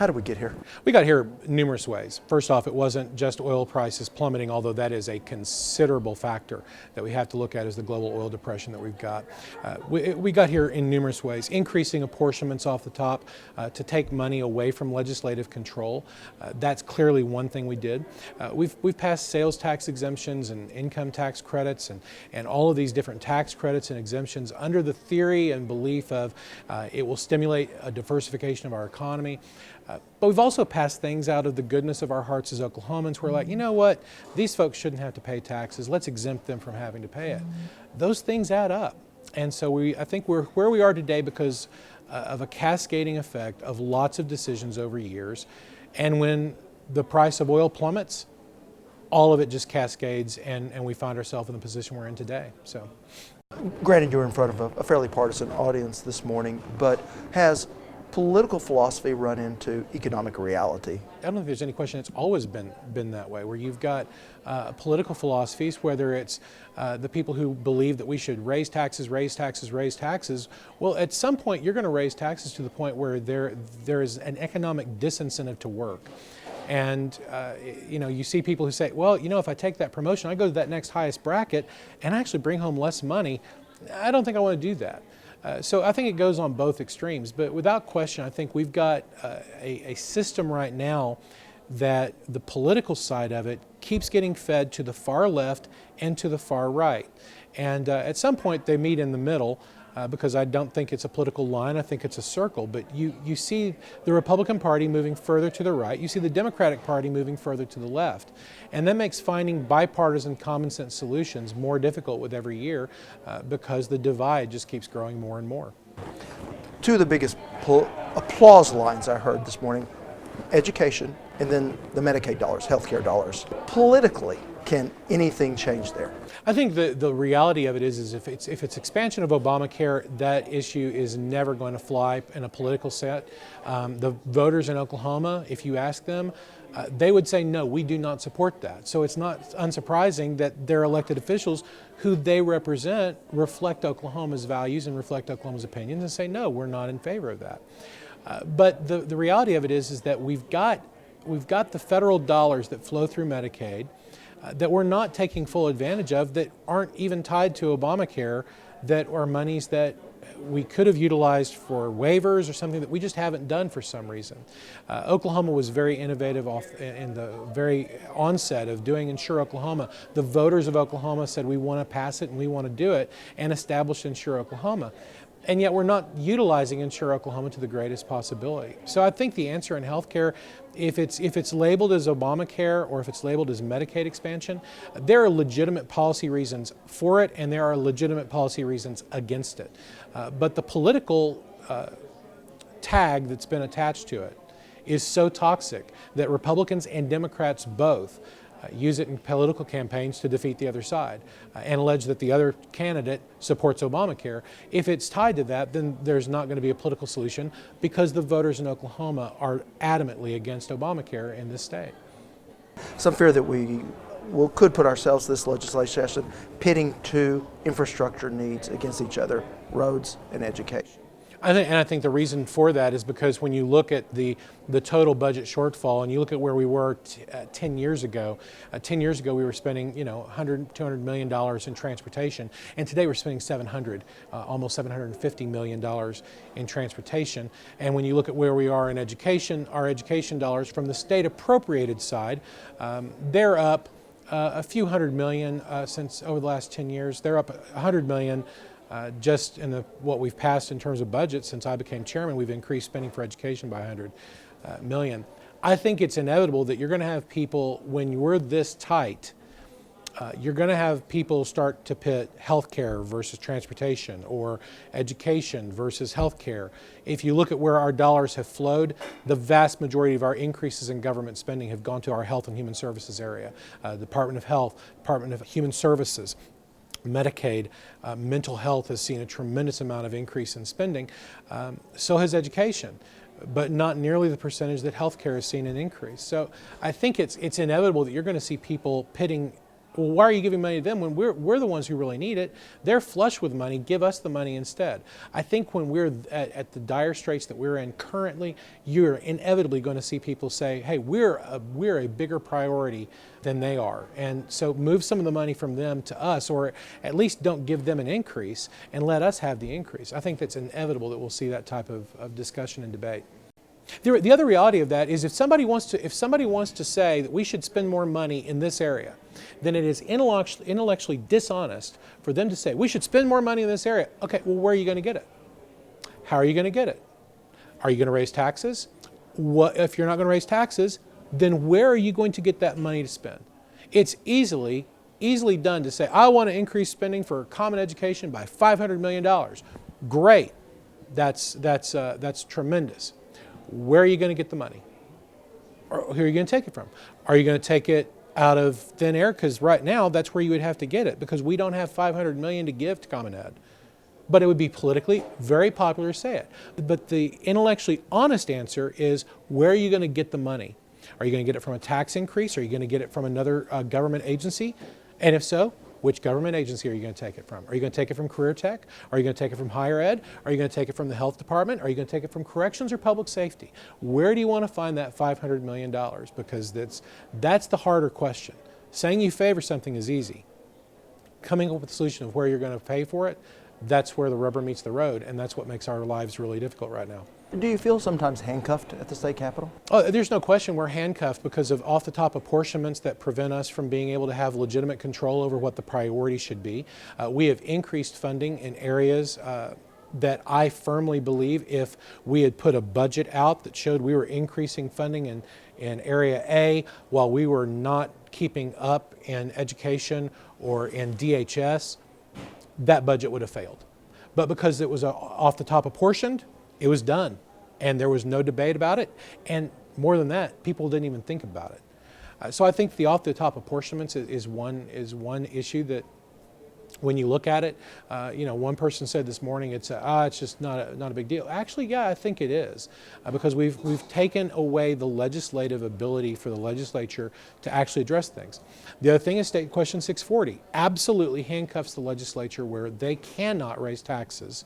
How did we get here? We got here numerous ways. First off, it wasn't just oil prices plummeting, although that is a considerable factor that we have to look at as the global oil depression that we've got. We got here in numerous ways, increasing apportionments off the top to take money away from legislative control. That's clearly one thing we did. We've passed sales tax exemptions and income tax credits and all of these different tax credits and exemptions under the theory and belief of it will stimulate a diversification of our economy. But we've also passed things out of the goodness of our hearts as Oklahomans. We're like, you know what, these folks shouldn't have to pay taxes. Let's exempt them from having to pay it. Those things add up. And so I think we're where we are today because of a cascading effect of lots of decisions over years. And when the price of oil plummets, all of it just cascades and we find ourselves in the position we're in today. So, Granted, you're in front of a fairly partisan audience this morning, but has political philosophy run into economic reality? I don't think there's any question. It's always been that way, where you've got political philosophies, whether it's the people who believe that we should raise taxes. Well, at some point, you're going to raise taxes to the point where there is an economic disincentive to work. And you see people who say, well, if I take that promotion, I go to that next highest bracket and actually bring home less money. I don't think I want to do that. So I think it goes on both extremes, but without question, I think we've got a system right now that the political side of it keeps getting fed to the far left and to the far right. And at some point they meet in the middle because I don't think it's a political line, I think it's a circle. But you see the Republican Party moving further to the right, you see the Democratic Party moving further to the left. And that makes finding bipartisan common sense solutions more difficult with every year because the divide just keeps growing more and more. Two of the biggest applause lines I heard this morning, education and then the Medicaid dollars, healthcare dollars. Politically, can anything change there? I think the reality of it is if it's expansion of Obamacare, that issue is never going to fly in a political set. The voters in Oklahoma, if you ask them, they would say, no, we do not support that. So it's not unsurprising that their elected officials who they represent reflect Oklahoma's values and reflect Oklahoma's opinions and say, no, we're not in favor of that. But the reality of it is that we've got the federal dollars that flow through Medicaid that we're not taking full advantage of, that aren't even tied to Obamacare, that are monies that we could have utilized for waivers or something that we just haven't done for some reason. Oklahoma was very innovative in the very onset of doing Insure Oklahoma. The voters of Oklahoma said we want to pass it and we want to do it, and established Insure Oklahoma. And yet we're not utilizing Insure Oklahoma to the greatest possibility. So I think the answer in healthcare, if it's labeled as Obamacare or if it's labeled as Medicaid expansion, there are legitimate policy reasons for it and there are legitimate policy reasons against it. But the political tag that's been attached to it is so toxic that Republicans and Democrats both use it in political campaigns to defeat the other side and allege that the other candidate supports Obamacare. If it's tied to that, then there's not going to be a political solution because the voters in Oklahoma are adamantly against Obamacare in this state. Some fear that we could put ourselves this legislative session pitting two infrastructure needs against each other, roads and education. I think the reason for that is because when you look at the total budget shortfall and you look at where we were 10 years ago, 10 years ago we were spending $100, $200 million in transportation, and today we're spending almost $750 million in transportation. And when you look at where we are in education, our education dollars from the state appropriated side, they're up a few hundred million since over the last 10 years. They're up $100 million. Just in what we've passed in terms of budget since I became chairman, we've increased spending for education by $100 million. I think it's inevitable that you're going to have people, when we're this tight, you're going to have people start to pit healthcare versus transportation or education versus healthcare. If you look at where our dollars have flowed, the vast majority of our increases in government spending have gone to our Health and Human Services area, Department of Health, Department of Human Services. Medicaid, mental health has seen a tremendous amount of increase in spending. So has education, but not nearly the percentage that healthcare has seen an increase. So I think it's inevitable that you're going to see people pitting Well, why are you giving money to them when we're the ones who really need it? They're flush with money. Give us the money instead. I think when we're at the dire straits that we're in currently, you're inevitably going to see people say, hey, we're a bigger priority than they are. And so move some of the money from them to us, or at least don't give them an increase and let us have the increase. I think that's inevitable that we'll see that type of discussion and debate. The other reality of that is if somebody wants to say that we should spend more money in this area, then it is intellectually dishonest for them to say we should spend more money in this area. Okay, well, where are you going to get it? How are you going to get it? Are you going to raise taxes? What if you're not going to raise taxes? Then where are you going to get that money to spend? It's easily done to say I want to increase spending for common education by $500 million. Great, that's tremendous. Where are you going to get the money? Or who are you going to take it from? Are you going to take it out of thin air? Because right now, that's where you would have to get it, because we don't have $500 million to give to Common Ed. But it would be politically very popular to say it. But the intellectually honest answer is, where are you going to get the money? Are you going to get it from a tax increase? Are you going to get it from another government agency? And if so, which government agency are you going to take it from? Are you going to take it from Career Tech? Are you going to take it from Higher Ed? Are you going to take it from the Health Department? Are you going to take it from Corrections or Public Safety? Where do you want to find that $500 million? Because that's the harder question. Saying you favor something is easy. Coming up with a solution of where you're going to pay for it, that's where the rubber meets the road, and that's what makes our lives really difficult right now. Do you feel sometimes handcuffed at the state capitol? Oh, there's no question we're handcuffed because of off-the-top apportionments that prevent us from being able to have legitimate control over what the priority should be. We have increased funding in areas that I firmly believe if we had put a budget out that showed we were increasing funding in Area A while we were not keeping up in education or in DHS, that budget would have failed. But because it was off-the-top apportioned, it was done, and there was no debate about it, and more than that, people didn't even think about it. So I think the off-the-top apportionments is one issue that, when you look at it, one person said this morning, it's just not a big deal. Actually, yeah, I think it is, because we've taken away the legislative ability for the legislature to actually address things. The other thing is State Question 640 absolutely handcuffs the legislature where they cannot raise taxes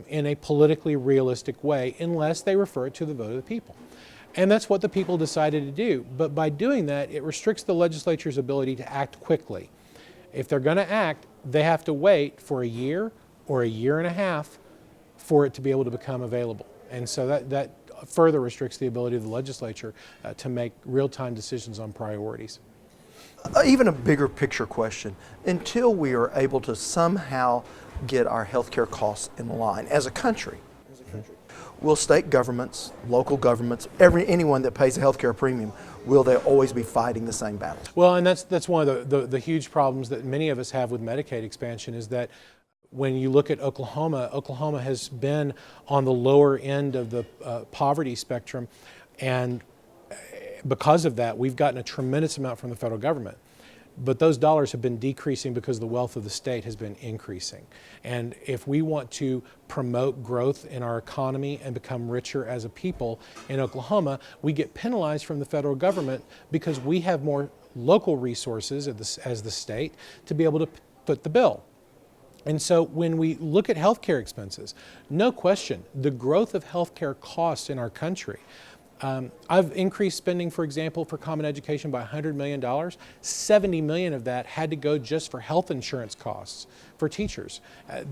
in a politically realistic way unless they refer it to the vote of the people. And that's what the people decided to do. But by doing that, it restricts the legislature's ability to act quickly. If they're going to act, they have to wait for a year or a year and a half for it to be able to become available. And so that further restricts the ability of the legislature to make real-time decisions on priorities. Even a bigger picture question, until we are able to somehow get our healthcare costs in line as a country, will state governments, local governments, anyone that pays a healthcare premium, will they always be fighting the same battle? Well, and that's one of the huge problems that many of us have with Medicaid expansion is that when you look at Oklahoma has been on the lower end of the poverty spectrum, and because of that, we've gotten a tremendous amount from the federal government. But those dollars have been decreasing because the wealth of the state has been increasing. And if we want to promote growth in our economy and become richer as a people in Oklahoma, we get penalized from the federal government because we have more local resources as the state to be able to foot the bill. And so when we look at healthcare expenses, no question, the growth of healthcare costs in our country. I've increased spending, for example, for common education by $100 million. $70 million of that had to go just for health insurance costs for teachers.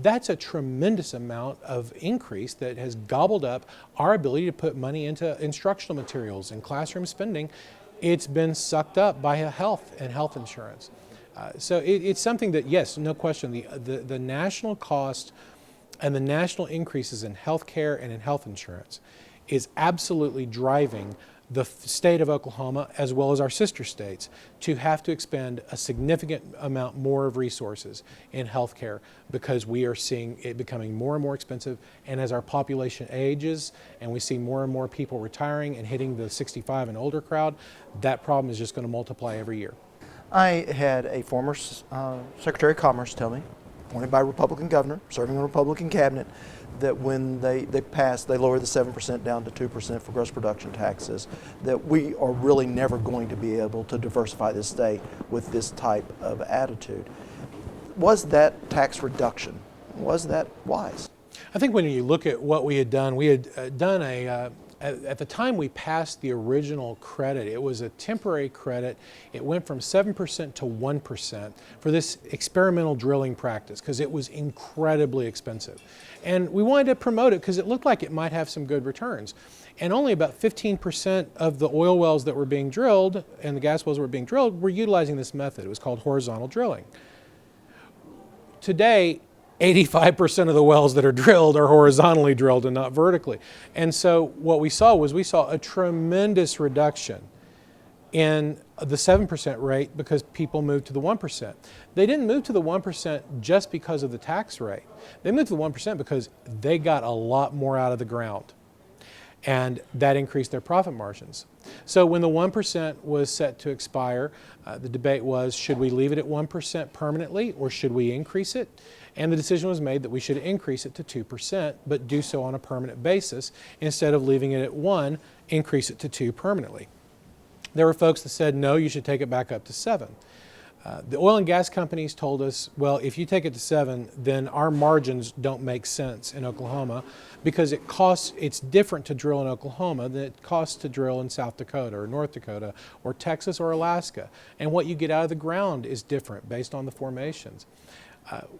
That's a tremendous amount of increase that has gobbled up our ability to put money into instructional materials and classroom spending. It's been sucked up by health and health insurance. So it's something that, yes, no question, the national cost and the national increases in health care and in health insurance is absolutely driving the state of Oklahoma, as well as our sister states, to have to expend a significant amount more of resources in healthcare because we are seeing it becoming more and more expensive. And as our population ages and we see more and more people retiring and hitting the 65 and older crowd, that problem is just going to multiply every year. I had a former Secretary of Commerce tell me, appointed by a Republican governor, serving in a Republican cabinet, that when they lower the 7% down to 2% for gross production taxes, that we are really never going to be able to diversify this state with this type of attitude. Was that tax reduction, was that wise? I think when you look at what we had done at the time we passed the original credit, it was a temporary credit. It went from 7% to 1% for this experimental drilling practice because it was incredibly expensive. And we wanted to promote it because it looked like it might have some good returns. And only about 15% of the oil wells that were being drilled and the gas wells that were being drilled were utilizing this method. It was called horizontal drilling. Today, 85% of the wells that are drilled are horizontally drilled and not vertically. And so what we saw a tremendous reduction in the 7% rate because people moved to the 1%. They didn't move to the 1% just because of the tax rate. They moved to the 1% because they got a lot more out of the ground. And that increased their profit margins. So when the 1% was set to expire, the debate was, should we leave it at 1% permanently or should we increase it? And the decision was made that we should increase it to 2%, but do so on a permanent basis. Instead of leaving it at 1, increase it to 2 permanently. There were folks that said, no, you should take it back up to 7. The oil and gas companies told us, well, if you take it to 7, then our margins don't make sense in Oklahoma because it's different to drill in Oklahoma than it costs to drill in South Dakota or North Dakota or Texas or Alaska. And what you get out of the ground is different based on the formations.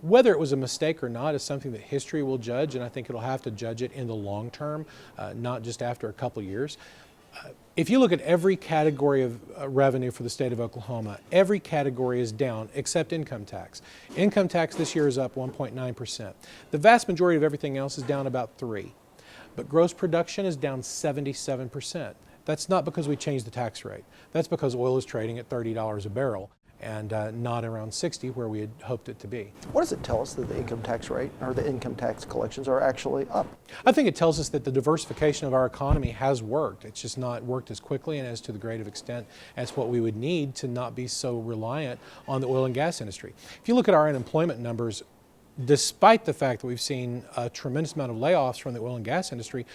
Whether it was a mistake or not is something that history will judge, and I think it'll have to judge it in the long term, not just after a couple years. If you look at every category of revenue for the state of Oklahoma, every category is down except income tax. Income tax this year is up 1.9%. The vast majority of everything else is down about 3%. But gross production is down 77%. That's not because we changed the tax rate. That's because oil is trading at $30 a barrel and not around 60 where we had hoped it to be. What does it tell us that the income tax rate or the income tax collections are actually up? I think it tells us that the diversification of our economy has worked. It's just not worked as quickly and as to the great of extent as what we would need to not be so reliant on the oil and gas industry. If you look at our unemployment numbers, despite the fact that we've seen a tremendous amount of layoffs from the oil and gas industry,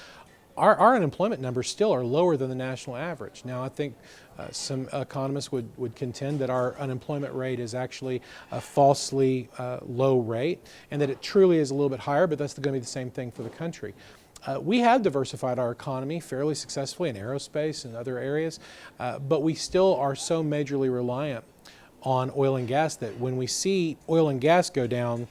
our unemployment numbers still are lower than the national average. Now, I think some economists would contend that our unemployment rate is actually a falsely low rate and that it truly is a little bit higher, but that's going to be the same thing for the country. We have diversified our economy fairly successfully in aerospace and other areas, but we still are so majorly reliant on oil and gas that when we see oil and gas go down,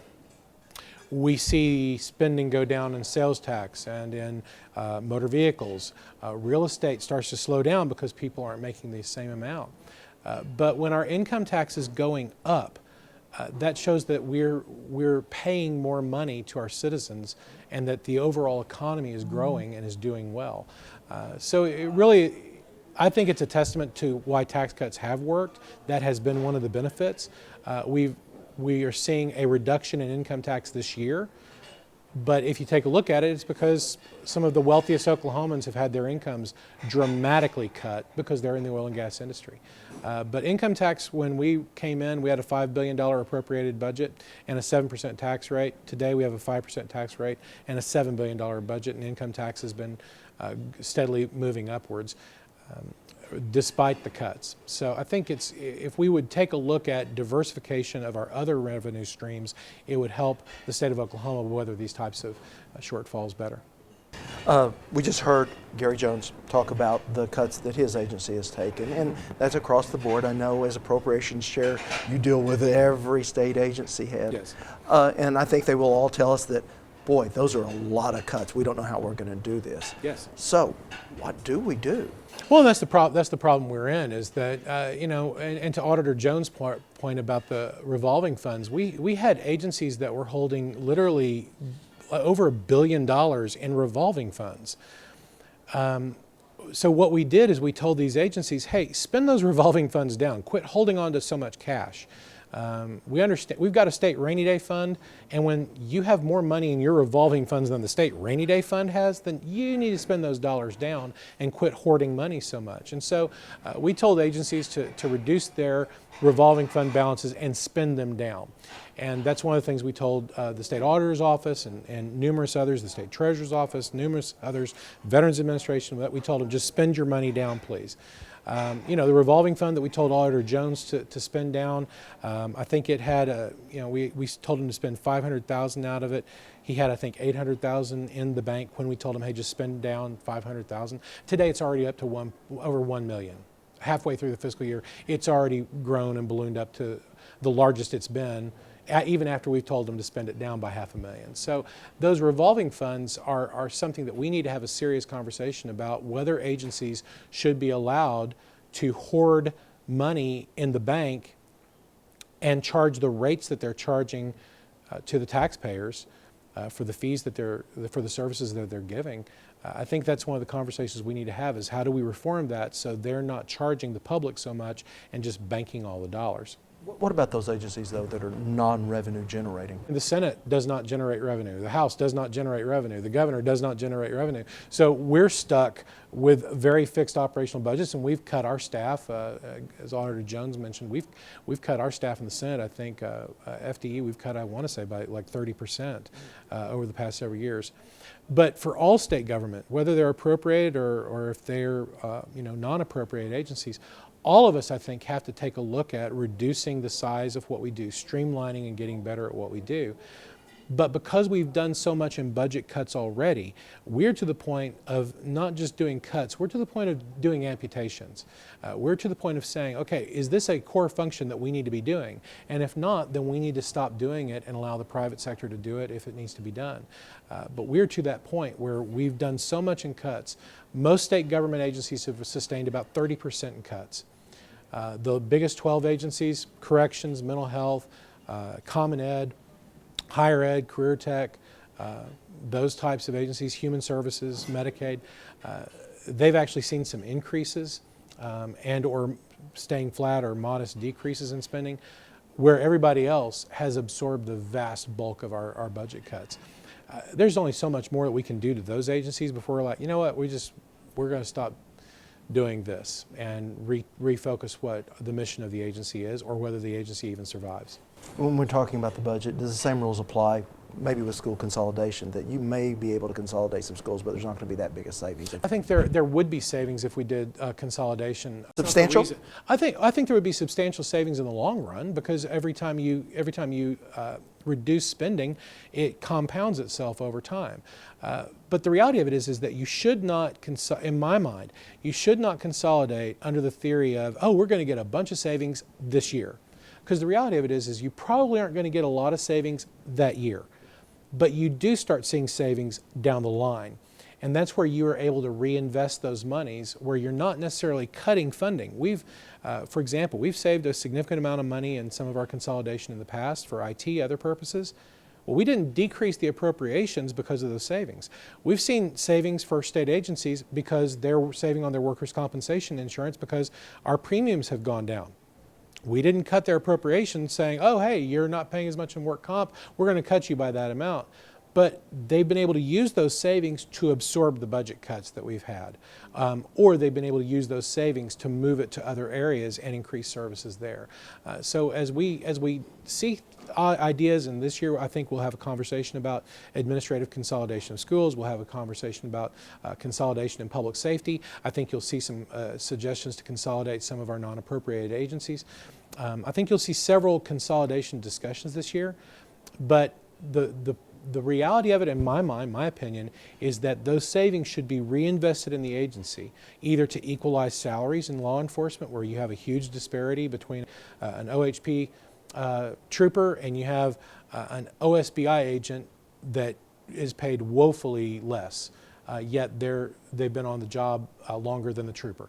we see spending go down in sales tax and in motor vehicles. Real estate starts to slow down because people aren't making the same amount. But when our income tax is going up, that shows that we're paying more money to our citizens and that the overall economy is growing and is doing well. So it really, I think it's a testament to why tax cuts have worked. That has been one of the benefits. We are seeing a reduction in income tax this year, but if you take a look at it, it's because some of the wealthiest Oklahomans have had their incomes dramatically cut because they're in the oil and gas industry. But income tax, when we came in, we had a $5 billion appropriated budget and a 7% tax rate. Today we have a 5% tax rate and a $7 billion budget, and income tax has been steadily moving upwards. Despite the cuts. So I think if we would take a look at diversification of our other revenue streams, it would help the state of Oklahoma weather these types of shortfalls better. We just heard Gary Jones talk about the cuts that his agency has taken, and that's across the board. I know as appropriations chair, you deal with every state agency head. Yes. And I think they will all tell us that, boy, those are a lot of cuts. We don't know how we're going to do this. Yes. So what do we do? Well, that's the problem we're in is that, and to Auditor Jones' point about the revolving funds, we had agencies that were holding literally over $1 billion in revolving funds. So what we did is we told these agencies, hey, spend those revolving funds down. Quit holding on to so much cash. We understand we've got a state rainy day fund, and when you have more money in your revolving funds than the state rainy day fund has, then you need to spend those dollars down and quit hoarding money so much. And so we told agencies to reduce their revolving fund balances and spend them down. And that's one of the things we told the state auditor's office and numerous others, the state treasurer's office, numerous others, Veterans Administration, that we told them just spend your money down, please. You know, the revolving fund that we told Auditor Jones to spend down, I think it had, we told him to spend $500,000 out of it. He had, I think, $800,000 in the bank when we told him, hey, just spend down $500,000. Today it's already up to over $1 million. Halfway through the fiscal year, it's already grown and ballooned up to the largest it's been, even after we've told them to spend it down by $500,000. So those revolving funds are something that we need to have a serious conversation about, whether agencies should be allowed to hoard money in the bank and charge the rates that they're charging to the taxpayers for the fees that for the services that they're giving. I think that's one of the conversations we need to have, is how do we reform that so they're not charging the public so much and just banking all the dollars. What about those agencies, though, that are non-revenue generating? The Senate does not generate revenue. The House does not generate revenue. The governor does not generate revenue. So we're stuck with very fixed operational budgets, and we've cut our staff, as Auditor Jones mentioned, we've cut our staff in the Senate. I think FTE we've cut, I want to say, by like 30% over the past several years. But for all state government, whether they're appropriated or if they're non-appropriated agencies, all of us, I think, have to take a look at reducing the size of what we do, streamlining and getting better at what we do. But because we've done so much in budget cuts already, we're to the point of not just doing cuts, we're to the point of doing amputations. We're to the point of saying, okay, is this a core function that we need to be doing? And if not, then we need to stop doing it and allow the private sector to do it if it needs to be done. But we're to that point where we've done so much in cuts. Most state government agencies have sustained about 30% in cuts. The biggest 12 agencies, corrections, mental health, common ed, higher ed, career tech, those types of agencies, human services, Medicaid, they've actually seen some increases and or staying flat or modest decreases in spending, where everybody else has absorbed the vast bulk of our budget cuts. There's only so much more that we can do to those agencies before we're like, you know what, we're going to stop doing this and refocus what the mission of the agency is, or whether the agency even survives. When we're talking about the budget, does the same rules apply maybe with school consolidation, that you may be able to consolidate some schools, but there's not going to be that big a savings? I think there would be savings if we did consolidation. Substantial? I think there would be substantial savings in the long run, because every time you reduce spending, it compounds itself over time. But the reality of it is that you should not, in my mind, you should not consolidate under the theory of, oh, we're going to get a bunch of savings this year. Because the reality of it is you probably aren't going to get a lot of savings that year. But you do start seeing savings down the line. And that's where you are able to reinvest those monies, where you're not necessarily cutting funding. For example, we've saved a significant amount of money in some of our consolidation in the past for IT, other purposes. Well, we didn't decrease the appropriations because of those savings. We've seen savings for state agencies because they're saving on their workers' compensation insurance because our premiums have gone down. We didn't cut their appropriations saying, oh, hey, you're not paying as much in work comp, we're going to cut you by that amount. But they've been able to use those savings to absorb the budget cuts that we've had. Or they've been able to use those savings to move it to other areas and increase services there. So as we see ideas, and this year I think we'll have a conversation about administrative consolidation of schools, we'll have a conversation about consolidation in public safety. I think you'll see some suggestions to consolidate some of our non-appropriated agencies. I think you'll see several consolidation discussions this year, but the reality of it, in my mind, my opinion, is that those savings should be reinvested in the agency, either to equalize salaries in law enforcement, where you have a huge disparity between an OHP trooper and you have an OSBI agent that is paid woefully less, yet they've been on the job longer than the trooper.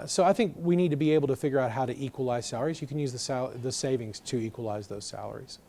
So I think we need to be able to figure out how to equalize salaries. You can use the savings to equalize those salaries.